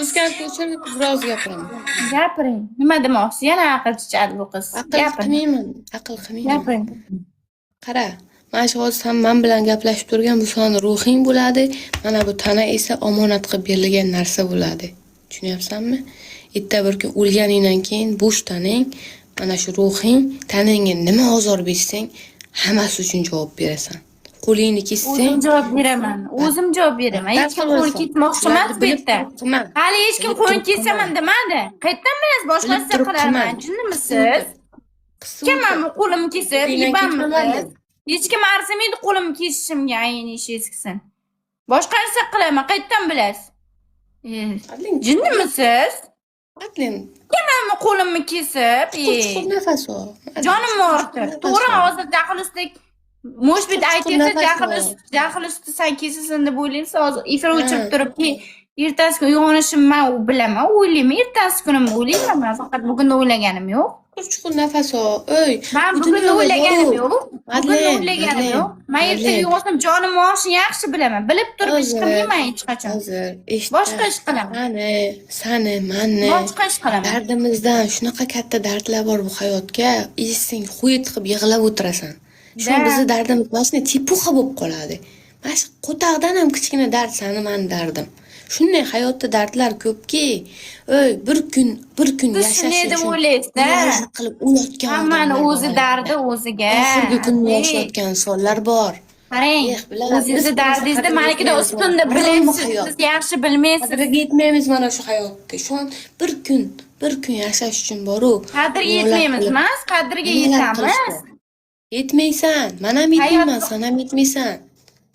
O'zgartirish uchun biroz gapiraman. Gapiring. Nima demoqchi? Yana aql chiqadi bu qiz. Aql Gapiring. qilmayman, aql qilmayman. Gapiring. Qara, mana shu hozir sen men bilan gaplashib turgan bu soni ruhing bo'ladi, mana bu tana esa omonat qilib berilgan narsa bo'ladi. Tushunyapsanmi? Erta bir kun o'lganingdan keyin bo'sh tanang, mana shu ruhing, tanangga nima ozor bersang, hammasi uchun javob berasan. Qo'lingni kessang, O'zim javob beraman. O'zim javob beraman. Hech kim qo'l ketmoqchi emas bu yerda. Hali hech kim qo'l kesaman demadi. Qayerdan bilasiz boshqasi qilarman? Jinnimisiz? Kim mana qo'limni kesib, ibanmisiz? Hech kim arzimaydi qo'limni kesishimga aynish eskisin. Boshqasi qilaman. Qayerdan bilasiz? Jinnimisiz? Aqling. Kim mana qo'limni kesib, Chuqur nafas ol. jonim og'ridi. To'g'ri, hozir jahl ustida Может быть, aytasiz, jahl ustida sen kesasan deb o'ylaysiz. Hozir efir o'chirib turib, ertasi kuni uyg'onishim men bilaman, o'ylayman. Ertasi kunim o'ylayman. Men faqat bugun o'ylaganim yo'q. Chuqur nafas ol. Ey, men bugun o'ylaganim yo'q. Bugun o'ylaganim yo'q. Men ertaga uyg'onsam jonim og'rishini yaxshi bilaman. Bilib turib ish qilmayman hech qachon. Hozir boshqa ish qilaman. Sani, manni. Boshqa ish qilaman. Dardimizdan shunaqa katta dardlar bor bu hayotga, esing xuyet qilib yig'lab o'tirasan. Shu bizni dardimiz mana shunday tepuxa bo'lib qoladi. Mana shu qo'taqdan ham kichkina dard sani men dardim. Shunday hayotda dardlar ko'pki, bir kun yashash uchun deb o'ylaysiz-da. qilib o'layotgan Hammani o'zi dardi o'ziga. Oxirgi kunni yashayotgan insonlar bor. Qarang, o'zingizni dardingizni manikidan ustunda bilasiz, siz yaxshi bilmaysiz. Qadriga yetmaymiz mana shu hayotda. Shu bir kun yashash uchun boru. Qadriga yetmaymiz emas, qadriga yetamiz. Yetmaysan, men ham yetmayman, sen ham yetmaysan.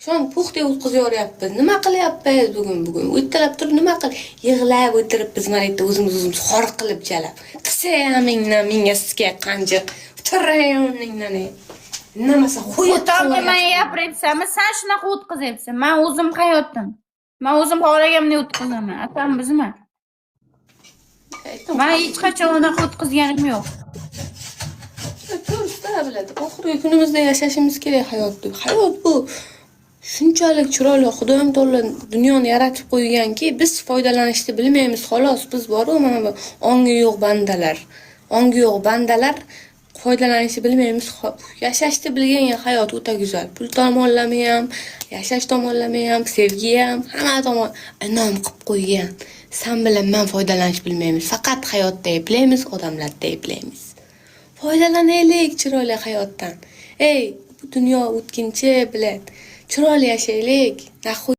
Shon puxta o'tkazyapmiz. Nima qilyapmiz bugun? O'ttalab turib nima qil? Yig'lab o'tiribmiz mana yerda o'zimiz xor qilib jalab. Qisayamingdan menga sizga qanjiq. O'tirayamingdan. Namasa O'tamga men gapiryapsanmi? Sen shunaqa o'tkazyapsan. Men o'zim hayotdim. Men o'zim xohlaganimni o'tkazaman. Atam bizmi? Men hech qachon unaqa o'tkazganim yo'q. To'g'ri biladi. Oxirgi kunimizda yashashimiz kerak hayotni. Hayot bu shunchalik chiroyli Xudoyim taolo dunyoni yaratib qo'yganki, biz foydalanishni bilmaymiz xolos. Biz boru mana bu ongi yo'q bandalar foydalanishni bilmaymiz. Yashashni bilgan hayot o'ta go'zal. Pul tomonlama ham, yashash tomonlama ham, sevgi ham, hamma tomon inom qilib qo'ygan. Sen bilan men foydalanishni bilmaymiz. Faqat hayotda eplaymiz, odamlarda eplaymiz. Foydalanaylik chiroyli hayotdan. Bu dunyo o'tkinchi bilan chiroyli yashaylik.